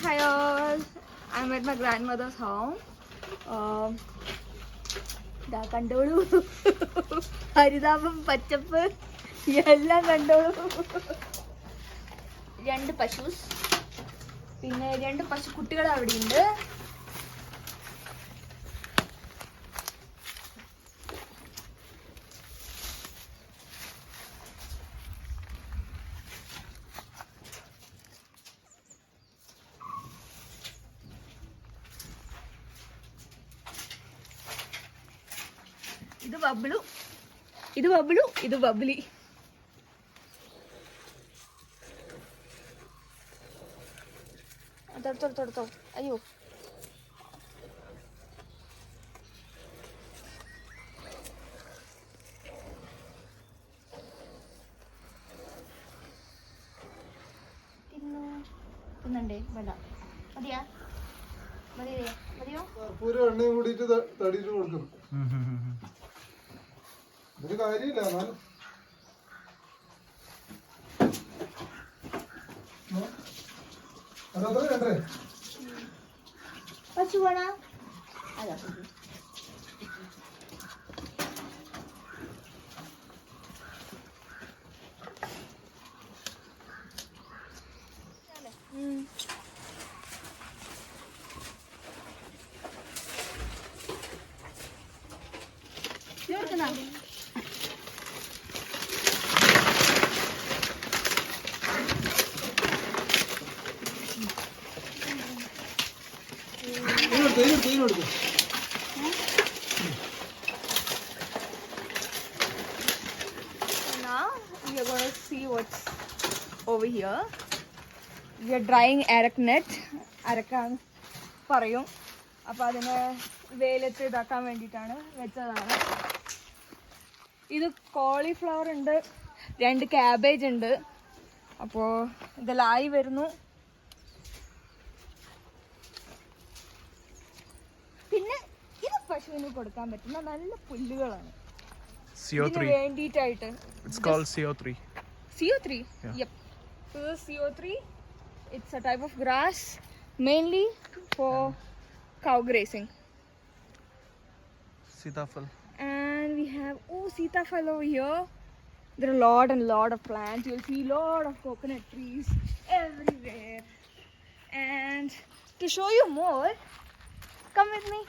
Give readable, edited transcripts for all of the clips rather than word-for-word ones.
Hi all, I'm at my grandmother's home. ഇതാ കണ്ടോളൂ, ഹരിതാപം പച്ചപ്പ് എല്ലാം കണ്ടോളൂ. 2 പശുസ്, പിന്നെ 2 പശുക്കുട്ടികൾ അവിടെ ഉണ്ട്. ഇത് ബബ്ലു, ഇത് ബബ്ലു, ഇത് ബബ്ലി. തൊടുത്തോ, അയ്യോ. തിന്നണ്ടേ? വേണ്ട, മതിയോ? എണ്ണയും കൂടിയിട്ട് തടിയിട്ട് കൊടുക്കണം. ഒരു കാര്യമില്ല. അതത്ര കണ്ടേ പശു വേണോ? അതാ Now we are going to see what's over here. We are drying araknut. അരക്കാൻ പറയും. അപ്പോൾ അതിനെ വെയിലത്ത് ഇതാക്കാൻ വേണ്ടിയിട്ടാണ് വെച്ചതാണ്. ഇത് കോളിഫ്ലവർ ഉണ്ട്, 2 ക്യാബേജ് ഉണ്ട്. അപ്പോൾ ഇതെല്ലായി വരുന്നു. പിന്നെ ഇത് പശുവിന് കൊടുക്കാൻ പറ്റുന്ന നല്ല പുല്ലുകളാണ്. CO3. വേണ്ടിയിട്ടായിട്ട്. It's called CO3. CO3? Yeah. Yep. So this CO3, it's a type of grass mainly for cow grazing. Sitafal. And we have sitafal over here. There are a lot of plants. You'll see a lot of coconut trees everywhere. And to show you more, come with me.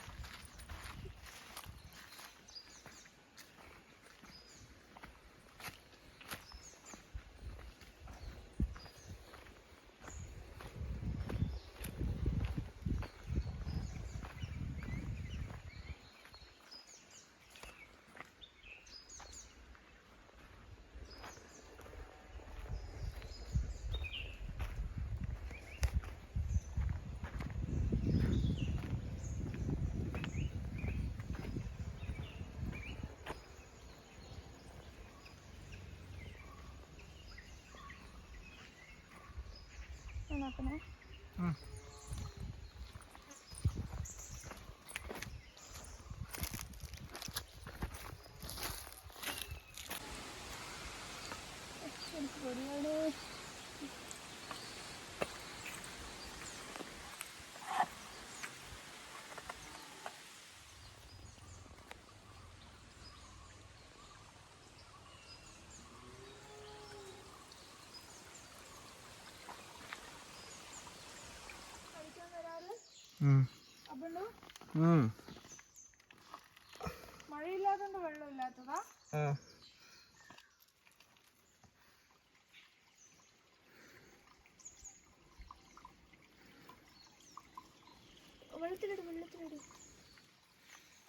മഴയില്ലാത്തോണ്ട് വെള്ളമില്ലാത്തതാ.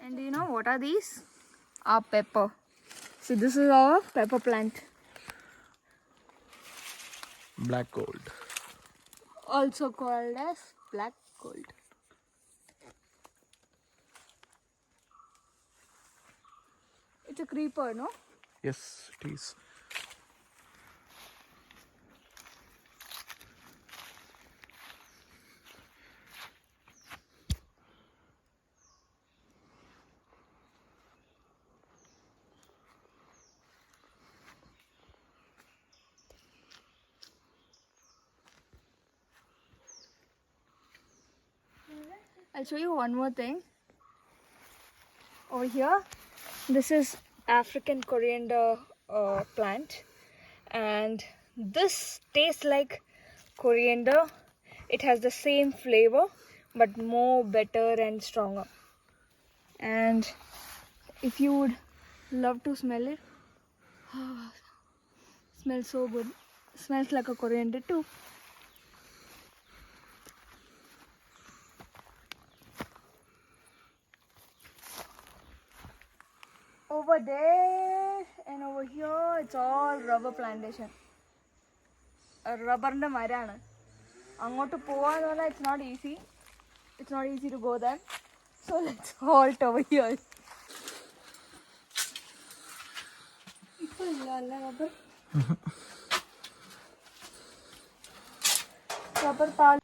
And you know what are these? Our pepper. So this is our pepper plant. Black gold. Also called as black gold. It's a creeper, no? Yes, it is. I'll show you one more thing. Over here, this is African coriander plant, and this tastes like coriander. It has the same flavor, but more better and stronger. And if you would love to smell it, smells so good. Smells like a coriander too. Over there and over here, it's all rubber plantation. Rubber മരമാണ്. അങ്ങോട്ട് പോവാന്ന് പറഞ്ഞാൽ it's not easy. It's not easy to go there. So let's halt over here. ഇപ്പൊ ഇല്ല അല്ല rubber. Rubber പാൽ.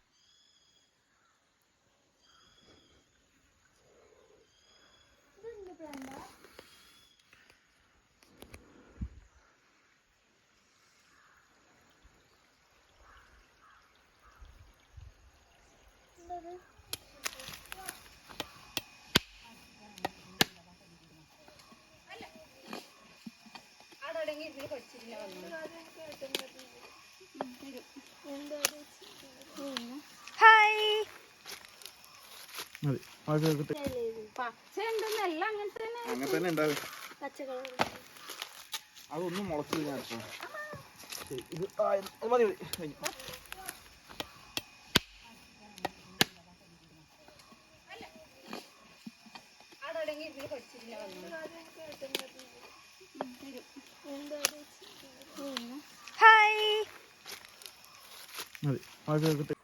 Hi. മതി ആദ്യത്തെ അങ്ങനെ തന്നെ ഉണ്ടാവും. അതൊന്നും മുളച്ചില്ല ഞാൻ എടുക്കാം. ശരി ഇത് മതി മതി കഴിഞ്ഞു. ഹായ്. മതി ആദ്യത്തെ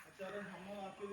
അച്ചാറിന് അമ്മ നാട്ടിൽ